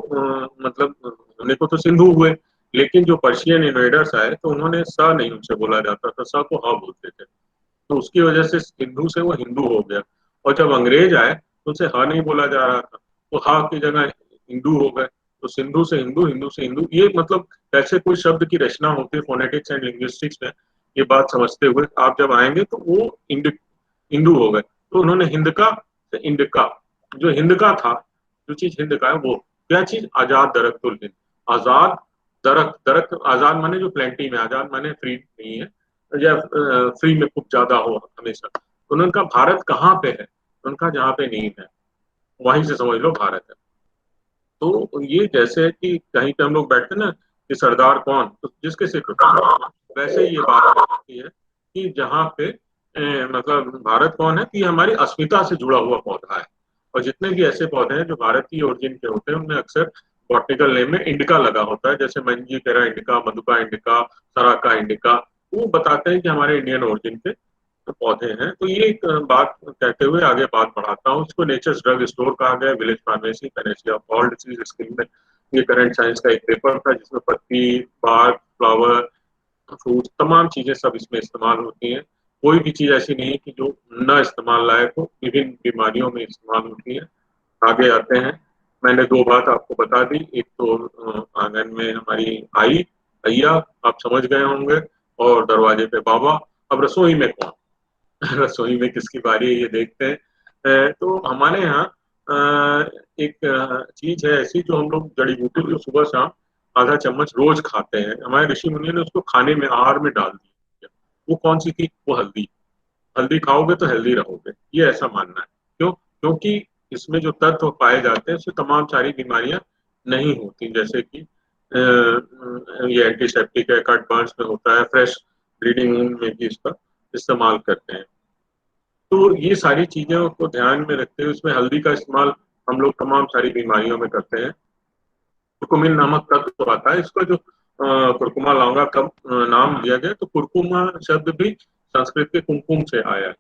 मतलब होने को तो सिंधु हुए, लेकिन जो पर्शियन इन्वेडर्स आए तो उन्होंने स नहीं उनसे बोला जाता था, स को ह बोलते थे। तो उसकी वजह से सिंधु से वो हिंदू हो गया। और जब अंग्रेज आए तो उसे ह नहीं बोला जा रहा था, तो ह की जगह हिंदू हो गए। तो सिंधु से हिंदू, हिंदू से हिंदू, ये मतलब कैसे कोई शब्द की रचना होती है फोनेटिक्स एंड लिंग्विस्टिक्स में, ये बात समझते हुए आप जब आएंगे तो वो हिंदू हो गए। तो उन्होंने हिंद का से इंडिका, जो हिंद का था, जो चीज हिंद का है वो क्या चीज, आजाद दरख्तुल हिंद। आजाद दरख्त, दरख्त आजाद माने जो प्लेंटी में, आजाद माने फ्री नहीं है या फ्री में खूब ज्यादा हो हमेशा। तो उनका भारत कहाँ पे है? उनका जहाँ पे नीम है वहीं से समझ लो भारत है। तो ये जैसे है कि कहीं पे हम लोग बैठते ना कि सरदार कौन, तो जिसके सिख, वैसे ही ये बात होती है कि जहाँ पे मतलब भारत कौन है, कि हमारी अस्मिता से जुड़ा हुआ पौधा है। और जितने भी ऐसे पौधे हैं जो भारतीय ओरिजिन के होते हैं उनमें अक्सर बॉटनिकल नेम में इंडिका लगा होता है, जैसे मंजीफेरा इंडिका, मधुका इंडिका, सराका इंडिका। वो बताते हैं कि हमारे इंडियन ओरिजिन के पौधे हैं। तो ये एक बात कहते हुए आगे बात बढ़ाता हूँ। इसको नेचर्स ड्रग स्टोर कहा गया, village pharmacy, Panacea of all disease skin में ये करंट साइंस का एक पेपर था जिसमें पत्ती, बाग, फ्लावर, फ्रूट, तमाम चीजें सब इसमें इस्तेमाल होती हैं। कोई भी चीज ऐसी नहीं है कि जो न इस्तेमाल लायक हो, विभिन्न बीमारियों में इस्तेमाल होती है। आगे आते हैं। मैंने दो बात आपको बता दी, एक तो आंगन में हमारी आई भैया, आप समझ गए होंगे, और दरवाजे पे बाबा। अब रसोई में कौन? रसोई में किसकी बारी है ये देखते हैं। तो हमारे यहाँ एक चीज है ऐसी जो हम लोग जड़ी बूटी जो सुबह शाम आधा चम्मच रोज खाते हैं, हमारे ऋषि मुनि ने उसको खाने में आहार में डाल दिया। वो कौन सी थी? वो हल्दी। हल्दी खाओगे तो हेल्दी रहोगे, ये ऐसा मानना है। क्यों? क्योंकि इसमें जो तत्व पाए जाते हैं उससे तमाम सारी बीमारियां नहीं होती, जैसे कि ये एंटीसेप्टिक है, कट बर्न्स में होता है, फ्रेश ब्लीडिंग में भी इसका इस्तेमाल करते हैं। तो ये सारी चीजों को ध्यान में रखते हुए इसमें हल्दी का इस्तेमाल हम लोग तमाम सारी बीमारियों में करते हैं। कुरकुमिन नामक तत्व आता है, इसका जो कुरकुमा लौंगा का नाम दिया गया, तो कुरकुमा शब्द भी संस्कृत के कुमकुम से आया है।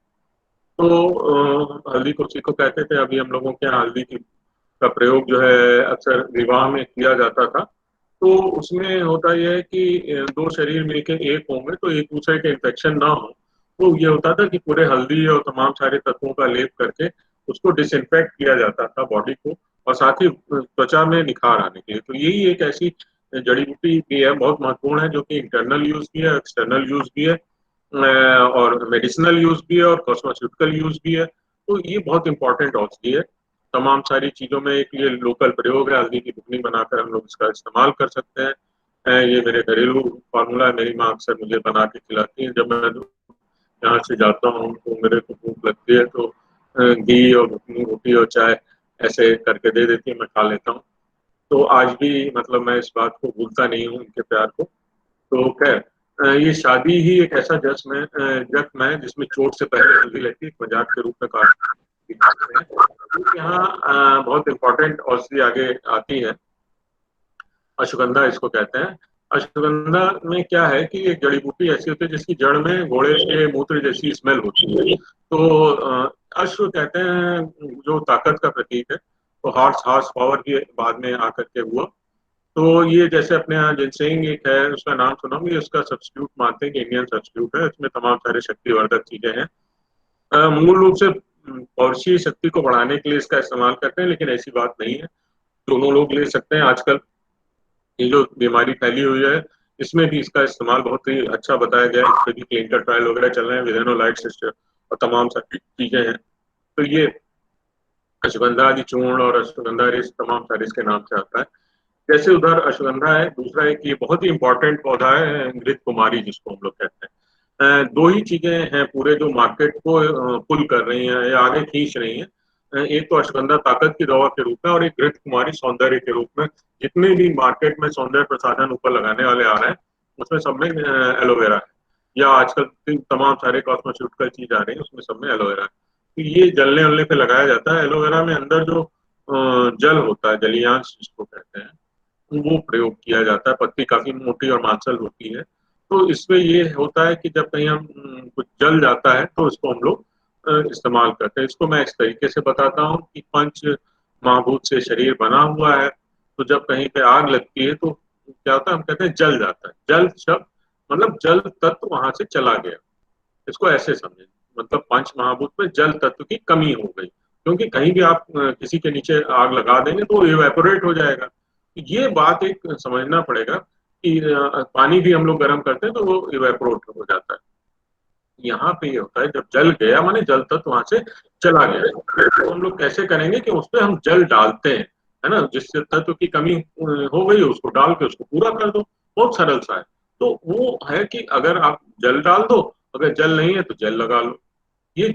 तो हल्दी को उसी को कहते थे। अभी हम लोगों के यहाँ हल्दी का प्रयोग जो है अक्सर विवाह में किया जाता था। तो उसमें होता यह है कि दो शरीर मिलकर एक होंगे तो एक दूसरे के इन्फेक्शन ना हो। तो ये होता था कि पूरे हल्दी और तमाम सारे तत्वों का लेप करके उसको डिसइंफेक्ट किया जाता था बॉडी को, और साथ ही त्वचा में निखार आने के लिए। तो यही एक ऐसी जड़ी बूटी भी है, बहुत महत्वपूर्ण है, जो कि इंटरनल यूज भी है, एक्सटर्नल यूज भी है, और मेडिसिनल यूज भी है, और कॉस्मेटिकल यूज भी है। तो ये बहुत इंपॉर्टेंट औषधि है। तमाम सारी चीजों में एक ये लोकल प्रयोग है, हल्दी की बुकनी बनाकर हम लोग इसका इस्तेमाल कर सकते हैं। ये मेरे घरेलू फार्मूला है, मेरी माँ अक्सर मुझे बना के खिलाती है। जब मैं यहाँ से जाता हूँ तो मेरे को भूख लगती है, तो घी और बुकनी, रोटी और चाय ऐसे करके दे देती है, मैं खा लेता हूँ। तो आज भी मतलब मैं इस बात को भूलता नहीं हूँ, उनके प्यार को। तो खैर, ये शादी ही एक ऐसा जख्म है जिसमें चोट से पहले हल्दी लगती है, एक मजाक के रूप में दिखाते हैं। तो यहाँ बहुत इंपॉर्टेंट औषधि आगे आती है, अश्वगंधा इसको कहते हैं। अश्वगंधा में क्या है कि एक जड़ी बूटी ऐसी होती है जिसकी जड़ में घोड़े के मूत्र जैसी स्मेल होती है। तो अश्व कहते हैं जो ताकत का प्रतीक है। तो हॉर्स पावर के बाद में आकर के हुआ। तो ये जैसे अपने यहाँ जिनसेंग एक है, उसका नाम सुना, ये उसका सब्स्टिट्यूट मानते हैं कि इंडियन सब्स्टिट्यूट है। इसमें तमाम सारे शक्तिवर्धक चीजें हैं। मूल रूप से पौरुषीय शक्ति को बढ़ाने के लिए इसका इस्तेमाल करते हैं, लेकिन ऐसी बात नहीं है, दोनों लोग ले सकते हैं। आजकल ये जो बीमारी फैली हुई है इसमें भी इसका इस्तेमाल बहुत ही अच्छा बताया गया है। इस पर भी क्लिनिकल ट्रायल वगैरह चल रहे हैं, विधेनोलाइट सिस्टर और तमाम सारी चीजें हैं। तो ये अश्वगंधा आदि चूर्ण और अश्वगंधा रिस तमाम सारे इसके नाम से आता है। जैसे उधर अश्वगंधा है, दूसरा एक ये बहुत ही इंपॉर्टेंट पौधा है घृत कुमारी, जिसको हम लोग कहते हैं। दो ही चीजें हैं पूरे जो मार्केट को पुल कर रही हैं या आगे खींच रही हैं। एक तो अश्वगंधा ताकत की दवा के रूप में, और एक घृत कुमारी सौंदर्य के रूप में। जितने भी मार्केट में सौंदर्य प्रसाधन ऊपर लगाने वाले आ रहे हैं उसमें सब में एलोवेरा है, या आजकल तमाम सारे कॉस्मेटिकल चीज आ रही है उसमें सब में एलोवेरा है। तो ये जलने वलने पे लगाया जाता है। एलोवेरा में अंदर जो जल होता है, जलीयांश जिसको कहते हैं, वो प्रयोग किया जाता है। पत्ती काफी मोटी और मांसल होती है। तो इसमें ये होता है कि जब कहीं हम कुछ जल जाता है तो इसको हम लोग इस्तेमाल करते हैं। इसको मैं इस तरीके से बताता हूँ कि पंच महाभूत से शरीर बना हुआ है। तो जब कहीं पे आग लगती है तो क्या होता है, हम कहते हैं जल जाता है। जल शब्द मतलब जल तत्व वहां से चला गया, इसको ऐसे समझें। मतलब पंच महाभूत में जल तत्व की कमी हो गई, क्योंकि कहीं भी आप किसी के नीचे आग लगा देंगे तो इवेपोरेट हो जाएगा। ये बात एक समझना पड़ेगा कि पानी भी हम लोग गर्म करते हैं तो वो इवेपोरेट हो जाता है। यहाँ पे ये होता है जब जल गया माने जल तत्व वहां से चला गया। तो हम लोग कैसे करेंगे कि उसमें हम जल डालते हैं, है ना, जिससे तत्व की कमी हो गई उसको डाल के उसको पूरा कर दो। बहुत सरल सा है। तो वो है कि अगर आप जल डाल दो, अगर जल नहीं है तो जल लगा लो। ये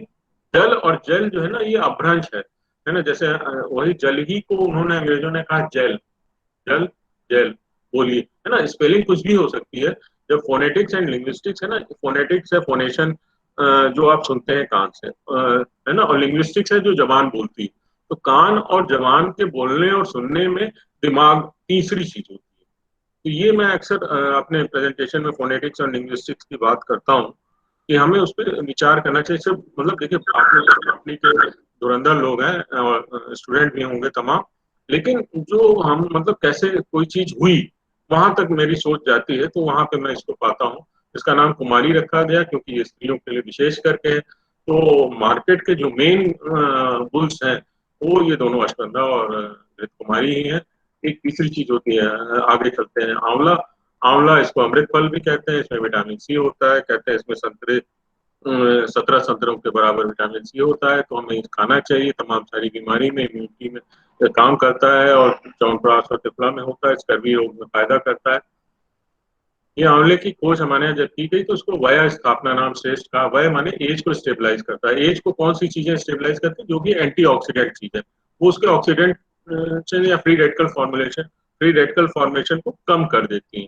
जल और जल जो है ना, ये अपभ्रंश है ना। जैसे वही जल ही को उन्होंने अंग्रेजों ने कहा जल, जल जेल बोलिए, है ना। स्पेलिंग कुछ भी हो सकती है। जब फोनेटिक्स एंड लिंग्विस्टिक्स है ना, फोनेटिक्स है फोनेशन जो आप सुनते हैं कान से, है ना, और लिंग्विस्टिक्स है जो जबान बोलती है। तो कान और जबान के बोलने और सुनने में दिमाग तीसरी चीज होती है। तो ये मैं अक्सर अपने प्रेजेंटेशन में फोनेटिक्स और लिंग्विस्टिक्स की बात करता हूँ कि हमें उस पर विचार करना चाहिए। सिर्फ मतलब देखिए, अपने के धुरंधर लोग हैं और स्टूडेंट भी होंगे तमाम, लेकिन जो हम मतलब कैसे कोई चीज हुई वहां तक मेरी सोच जाती है, तो वहां पे मैं इसको पाता हूँ। इसका नाम कुमारी रखा गया क्योंकि ये स्त्रियों के लिए विशेष करके है। तो मार्केट के जो मेन बुल्स हैं वो ये दोनों अश्वगंधा और घृत कुमारी ही है। एक तीसरी चीज होती है, आगे चलते हैं, आंवला। आंवला इसको अमृत फल भी कहते हैं, इसमें विटामिन सी होता है, कहते हैं इसमें संतरे 17 संतरों के बराबर विटामिन सी होता है, तो हमें खाना चाहिए। तमाम सारी बीमारी में, इम्यूनिटी में ये काम करता है, और च्यवनप्राश और त्रिफला में होता है, स्कर्वी रोग में फायदा करता है। ये आंवले की खोज हमारे यहाँ जब की गई तो उसको वया स्थापना नाम श्रेष्ठ कहा। वय माने एज को स्टेबलाइज करता है। एज को कौन सी चीजें स्टेबलाइज करती है? जो कि एंटीऑक्सीडेंट चीज है, वो उसके ऑक्सीडेंट या फ्री रेडिकल फॉर्मेशन को कम कर देती है।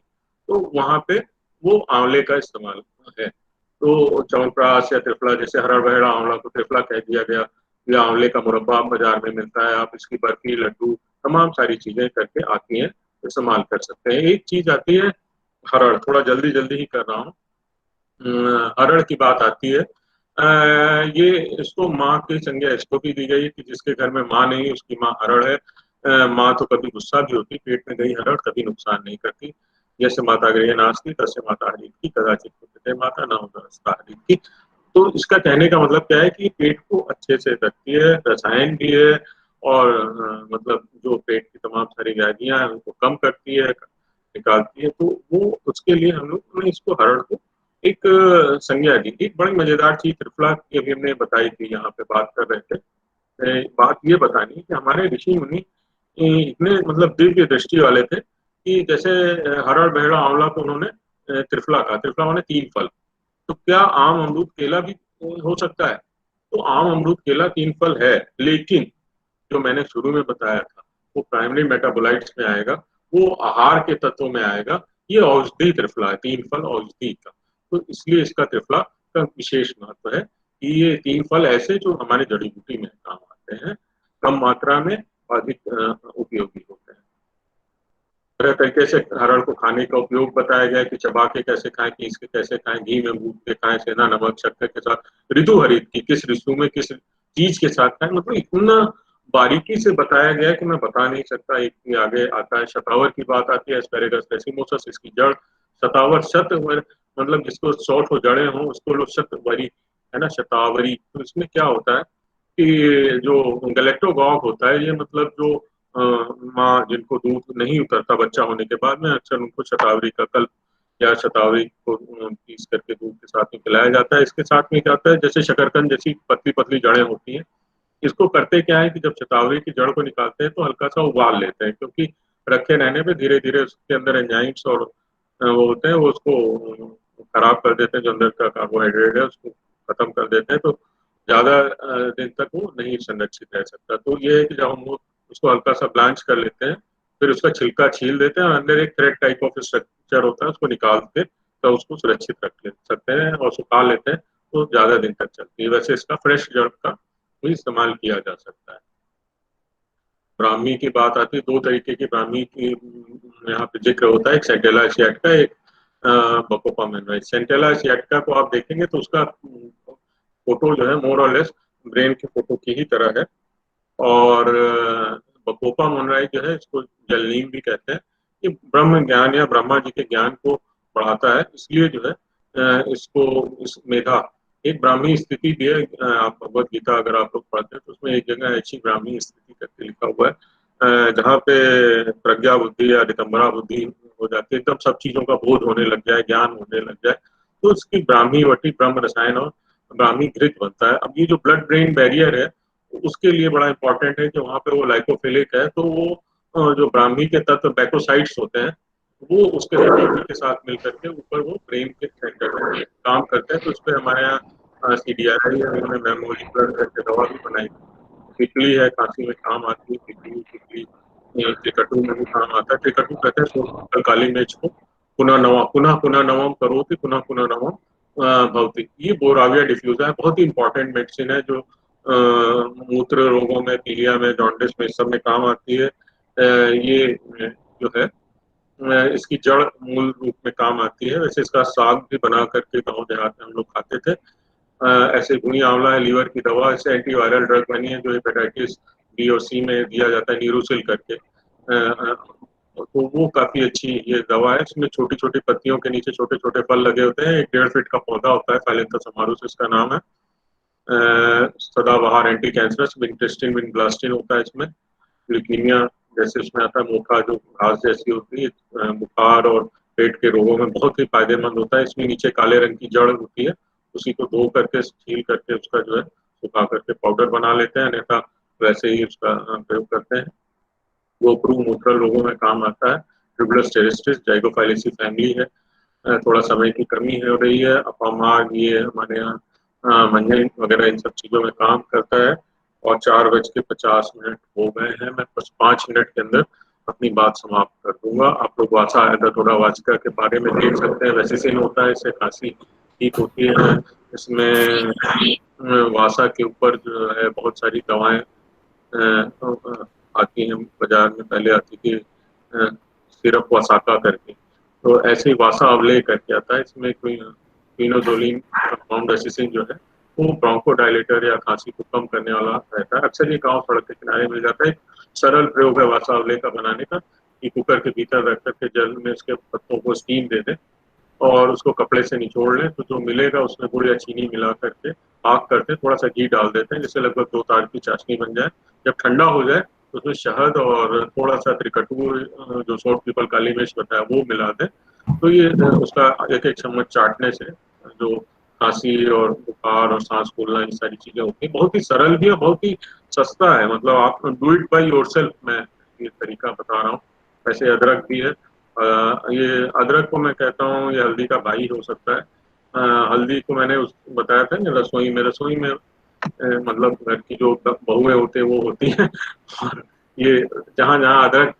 तो वहां पे वो आंवले का इस्तेमाल है। तो च्यवनप्राश या त्रिफला, जैसे हरा बहरा आंवला को त्रिफला कह दिया गया, या आंवले का मुरब्बा बाजार में मिलता है, आप इसकी बर्फी, लड्डू, तमाम सारी चीजें करके आती हैं, इस्तेमाल कर सकते हैं। एक चीज आती है हरड़, थोड़ा जल्दी जल्दी ही कर रहा हूँ। हरड़ की बात आती है। ये इसको माँ की संज्ञा इसको भी दी गई है कि जिसके घर में माँ नहीं उसकी माँ हरड़ है। माँ तो कभी गुस्सा भी होती, पेट में गई हरड़ कभी नुकसान नहीं करती। जैसे माता गृह नास्ती तस्य माता हरित की, कदाचित कुटते माता न उदरस्ता हरित की। तो इसका कहने का मतलब क्या है कि पेट को अच्छे से रखती है, रसायन भी है, और मतलब जो पेट की तमाम सारी व्याधियां हैं उनको कम करती है, निकालती है। तो वो उसके लिए हम लोग ने इसको हरड़ को एक संज्ञा दी। एक बड़ी मजेदार चीज त्रिफला की अभी हमने बताई थी, यहाँ पे बात कर रहे थे। बात ये बतानी कि हमारे ऋषि मुनि इतने मतलब दिव्य दृष्टि वाले थे कि जैसे हरड़ बहेड़ा आंवला को उन्होंने त्रिफला कहा। त्रिफला माने 3 फल। तो क्या आम, अमरूद, केला भी हो सकता है? तो आम, अमरूद, केला 3 फल है, लेकिन जो मैंने शुरू में बताया था वो प्राइमरी मेटाबोलाइट्स में आएगा, वो आहार के तत्वों में आएगा। ये औषधि त्रिफला है, 3 फल औषधि का। तो इसलिए इसका त्रिफला का विशेष महत्व है कि ये 3 फल ऐसे जो हमारे जड़ी बूटी में काम आते हैं, कम मात्रा में अधिक उपयोगी होते हैं। तरह तरीके से हरड़ को खाने का उपयोग बताया गया है कि चबा के कैसे खाएं, पीस के कैसे खाएं, घी में भून के खाएं, सेंधा नमक शक्कर के साथ, ऋतु हरित की किस ऋतु में किस चीज के साथ खाएं, मतलब इतना बारीकी से बताया गया है कि मैं बता नहीं सकता। एक आगे आता है शतावर की बात आती है, एस्पेरेगस रेसिमोसस, इसकी जड़ शतावर, शत मतलब जिसको 100 जड़ें हों उसको लोग शतवरी, है ना, शतावरी। तो इसमें क्या होता है कि जो गैलेक्टोगॉग होता है, ये मतलब जो माँ जिनको दूध नहीं उतरता बच्चा होने के बाद में, अक्सर उनको शतावरी का कल्प या शतावरी को पीस करके दूध के साथ में पिलाया जाता है। इसके साथ में क्या होता है, जैसे शकरकंद जैसी पतली पतली जड़ें होती हैं। इसको करते क्या है कि जब शतावरी की जड़ को निकालते हैं तो हल्का सा उबाल लेते हैं, क्योंकि रखे रहने पे धीरे धीरे उसके अंदर एंजाइम्स और वो होते हैं, वो उसको खराब कर देते हैं, जो अंदर का कार्बोहाइड्रेट है उसको खत्म कर देते हैं। तो ज्यादा दिन तक वो नहीं संरक्षित रह सकता। तो ये है कि जब हम वो उसको हल्का सा ब्लांच कर लेते हैं, फिर उसका छिलका छील देते हैं, और अंदर एक थ्रेड टाइप ऑफ स्ट्रक्चर होता है, उसको निकाल के तो उसको सुरक्षित रख ले सकते हैं और सुखा लेते हैं, तो ज्यादा दिन तक चलती है। वैसे इसका फ्रेश जड़ का भी इस्तेमाल किया जा सकता है। ब्राह्मी की बात आती है, 2 तरीके की ब्राह्मी की यहाँ पे जिक्र होता है, एक सेंटेला एशियाटिका, एक बकोपा मेनुआई। सेंटेला एशियाटिका को आप देखेंगे तो उसका फोटो जो है मोर और लेस ब्रेन के फोटो की ही तरह है। और बकोपा मोनराई जो है, इसको जलनीम भी कहते हैं। ये ब्रह्म ज्ञान या ब्रह्मा जी के ज्ञान को बढ़ाता है, इसलिए जो है इसको इस मेधा एक ब्राह्मी स्थिति भी है। आप भगवत गीता अगर आप लोग पढ़ते हैं तो उसमें एक जगह ऐसी ब्राह्मी स्थिति करके लिखा हुआ है, जहाँ पे प्रज्ञा बुद्धि या रितंबरा बुद्धि हो जाती है, एकदम सब चीजों का बोध होने लग जाए, ज्ञान होने लग जाए, तो उसकी ब्राह्मी वटी ब्रह्म रसायन और ब्राह्मी घृत बनता है। अब ये जो ब्लड ब्रेन बैरियर है उसके लिए बड़ा इंपॉर्टेंट है कि वहाँ पे वो लाइकोफिलिक है, तो वो जो ब्राह्मी के तत्व बैकोसाइट्स होते हैं वो उसके के साथ मिलकर के ऊपर वो ब्रेन के सेंटर में काम करते हैं। तो उस पर हमारे यहाँ CDRI है, उन्होंने मेमोलिकुलर करके दवा भी बनाई। तितली है, खांसी में काम आती है तितली। तितली त्रिकटु में भी काम आता है। त्रिकटु कहते हैं काली मिर्च को, पुनः नवा पुनः पुनः नवम करोति पुनः पुनः नवम भवती। ये बोराविया डिफ्यूजा है, बहुत ही इंपॉर्टेंट मेडिसिन है, जो मूत्र रोगों में, पीलिया में, जॉन्डिस में, इस सब में काम आती है। ये जो है इसकी जड़ मूल रूप में काम आती है। वैसे इसका साग भी बना करके गाँव देहात में हम लोग खाते थे। ऐसे गुणी आंवला है लीवर की दवा, इससे एंटीवायरल ड्रग बनी है जो हेपेटाइटिस बी और सी में दिया जाता है नीरोसिल करके। तो वो काफी अच्छी ये दवा है। इसमें छोटी छोटी पत्तियों के नीचे छोटे छोटे फल लगे होते हैं। 1.5 फीट का पौधा होता है, फाइलेंथस अमारुस इसका नाम है। सदाबहार, एंटी कैंसरस, विंटेस्टिन विनब्लास्टिन होता है इसमें। ल्यूकीमिया जैसे इसमें आता है, मोखा जो घास जैसी होती है, बुखार और पेट के रोगों में बहुत ही फायदेमंद होता है। इसमें नीचे काले रंग की जड़ होती है, उसी को धो करके छील करके उसका जो है सुखा करके पाउडर बना लेते हैं, अन्यथा वैसे ही उसका प्रयोग करते हैं। वो प्रू मूत्रल रोगों में काम आता है। ट्रिबुलस टेरेस्ट्रिस जाइगोफाइलेसी फैमिली है। थोड़ा समय की कमी हो रही है। अपामार्ग ये हमारे यहाँ मंजन वगैरह इन सब चीज़ों में काम करता है। और 4:50 हो गए हैं। मैं बस 5 मिनट के अंदर अपनी बात समाप्त कर दूंगा। आप लोग वासा थोड़ा वाचिका के बारे में देख सकते हैं। वेसिसिन होता है, इससे खांसी ठीक होती है। इसमें वासा के ऊपर जो है बहुत सारी दवाएं आती हैं बाजार में। पहले आती थी सिरप वसाका करके, तो ऐसे ही वासा अवले करके आता है। इसमें कोई क्विनोजोलिन कंपाउंड वेसिसिन जो है वो ब्रोंकोडायलेटर या खांसी को कम करने वाला रहता है। अक्सर ये गांव सड़क के किनारे मिल जाता है। एक सरल प्रयोग है वासा अवले का बनाने का, कि कुकर के भीतर रख करके जल में इसके पत्तों को स्टीम दे दें और उसको कपड़े से निचोड़ लें, तो जो मिलेगा उसमें गुड़ या चीनी मिला करके आग करते हैं, थोड़ा सा घी डाल देते हैं, जिससे लगभग 2 तार की चाशनी बन जाए। जब ठंडा हो जाए तो उसमें शहद और थोड़ा सा त्रिकटू जो सोट पीपल काली मिर्च बताया वो मिला दें। तो ये उसका एक एक चम्मच चाटने से जो खांसी और बुखार और सांस फूलना ये सारी चीजें होती हैं। बहुत ही सरल भी है, बहुत ही सस्ता है। मतलब आप डू इट बाय योरसेल्फ, मैं ये तरीका बता रहा हूँ। वैसे अदरक भी है। ये अदरक को मैं कहता हूँ ये हल्दी का भाई हो सकता है। हल्दी को मैंने बताया था ना, रसोई में मतलब घर की जो बहुएं होते हैं वो होती हैं। और ये जहाँ जहाँ अदरक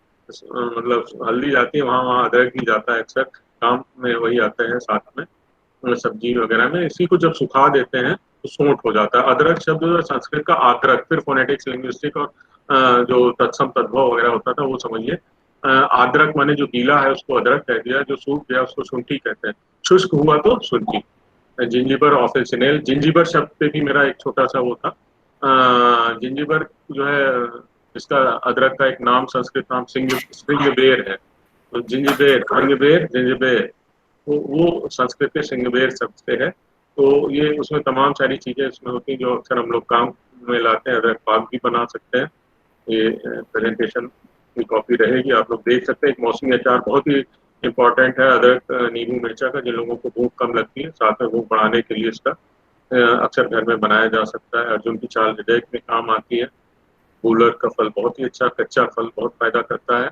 मतलब हल्दी जाती है वहाँ वहाँ अदरक भी जाता है। अक्सर काम में वही आते हैं साथ में सब्जी वगैरह में। इसी को जब सुखा देते हैं तो सोंठ हो जाता है। अदरक शब्द जो है संस्कृत का आद्रक, फिर फोनेटिक्स लिंग्विस्टिक और जो तत्सम तद्भव वगैरह होता था वो समझिए। आद्रक माने जो गीला है उसको अदरक कह दिया, जो सूख गया उसको शुंठी कहते हैं, शुष्क हुआ तो शुंठी। जिंजीबर ऑफिसिनेल, जिंजीबर शब्द पे भी मेरा एक छोटा सा वो था। जिंजीबर जो है इसका अदरक का एक नाम, संस्कृत नाम सिंगबेर है। तो जिंजीबेर वो संस्कृत के सिंगबेर शब्द से है। तो ये उसमें तमाम सारी चीजें इसमें होती हैं जो अक्सर हम लोग काम में लाते हैं। अदरक पाक भी बना सकते हैं। ये प्रेजेंटेशन की कॉपी रहेगी, आप लोग देख सकते हैं। एक मौसमी अचार बहुत ही इम्पोर्टेंट है, अदरक नींबू मिर्चा का। जिन लोगों को भूख कम लगती है, साथ में भूख बढ़ाने के लिए इसका अक्सर घर में बनाया जा सकता है। अर्जुन की चाल हृदय में काम आती है। कूलर का फल बहुत ही अच्छा, कच्चा फल बहुत फायदा करता है।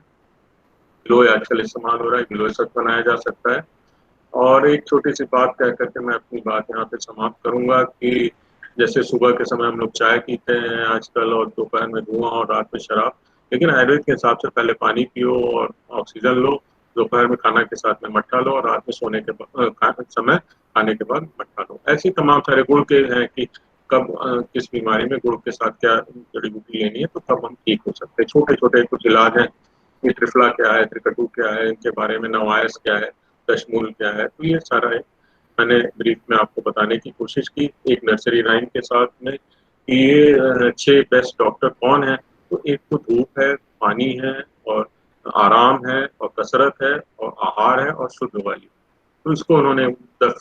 गिलोय आजकल इस्तेमाल हो रहा है, गिलोय सत बनाया जा सकता है। और एक छोटी सी बात कह करके मैं अपनी बात यहाँ पे समाप्त करूंगा कि जैसे सुबह के समय हम लोग चाय पीते हैं आजकल, और दोपहर में धुआं और रात में शराब, लेकिन आयुर्वेद के हिसाब से पहले पानी पियो और ऑक्सीजन लो, दोपहर में खाना के साथ में मट्ठा लो, और रात में सोने के समय खाने के बाद मट्ठा लो। ऐसी तमाम सारे गुण के हैं कि कब किस बीमारी में गुड़ के साथ क्या जड़ी बूटी लेनी है, तो कब हम ठीक हो सकते हैं। छोटे छोटे कुछ इलाज हैं कि त्रिफला क्या है, त्रिकटु क्या है, इनके बारे में, नवायस क्या है, दशमूल क्या है, तो ये सारा है मैंने ब्रीफ में आपको बताने की कोशिश की एक नर्सरी राइम के साथ में कि ये 6 बेस्ट डॉक्टर कौन है। तो एक तो धूप है, पानी है, और आराम है, और कसरत है, और आहार है, और शुद्ध वायु। तो इसको उन्होंने the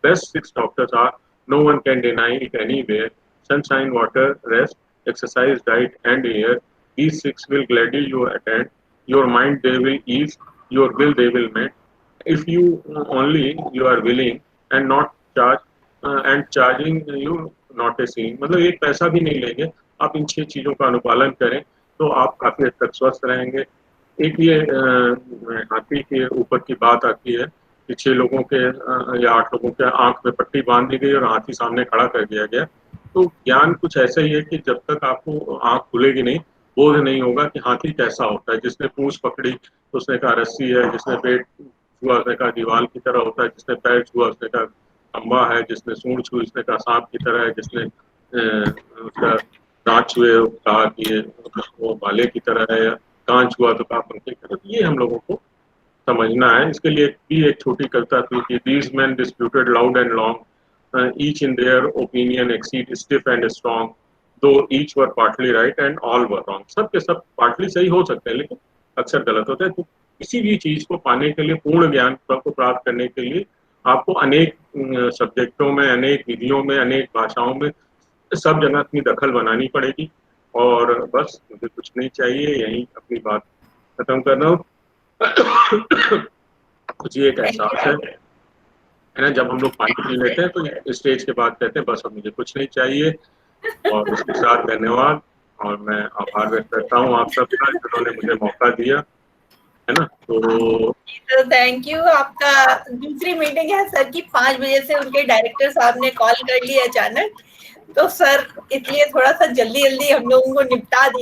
best 6 doctors are, no one can deny it anywhere, sunshine, water, rest, exercise, diet, and air. These 6 will gladly you attend. Your mind they will ease, your will they will mend. If you only you are willing and not charge and charging you not a scene. मतलब एक पैसा भी नहीं लेंगे, आप इन 6 चीजों का अनुपालन करें तो आप काफी हद तक स्वस्थ रहेंगे। एक ये हाथी के ऊपर की बात आती है कि 6 लोगों के या 8 लोगों के आंख में पट्टी बांध दी गई और हाथी सामने खड़ा कर दिया गया। तो ज्ञान कुछ ऐसा ही है कि जब तक आपको आंख खुलेगी नहीं, बोध नहीं होगा कि हाथी कैसा होता है। जिसने पूंछ पकड़ी तो उसने कहा रस्सी है, जिसने पेट छुआ उसने कहा दीवार की तरह होता है, जिसने पैर छुआ उसने कहा खंबा है, जिसने सूंड छुई उसने कहा सांप की तरह है, जिसने उसका दांत छुए कहा कि ये वो भाले की तरह है, या कान छुआ तो कहा पंखे की तरह। ये हम लोगों को समझना है। इसके लिए भी एक छोटी कविता थी कि these man disputed loud and long, each in their opinion exceed stiff and strong. दो each were partly right and all were wrong, सब के सब पार्टली सही हो सकते हैं लेकिन अक्सर गलत होते हैं। तो किसी भी चीज को पाने के लिए, पूर्ण ज्ञान को प्राप्त करने के लिए आपको अनेक सब्जेक्टों में, अनेक विधियों में, अनेक भाषाओं में सब जगह अपनी दखल बनानी पड़ेगी। और बस मुझे कुछ नहीं चाहिए, यही अपनी बात खत्म कर रहा हूँ। मुझे एक एहसास है ना, जब हम लोग पानी पी लेते हैं तो स्टेज के बाद कहते हैं बस अब मुझे कुछ नहीं चाहिए। और इसके साथ धन्यवाद, और मैं आभार व्यक्त करता हूँ आप सबका जिन्होंने मुझे मौका दिया, है ना। तो थैंक यू। आपका दूसरी मीटिंग है सर की 5 बजे से, उनके डायरेक्टर साहब ने कॉल कर लिया अचानक, तो सर इसलिए थोड़ा सा जल्दी जल्दी हम लोगों को निपटा दिया।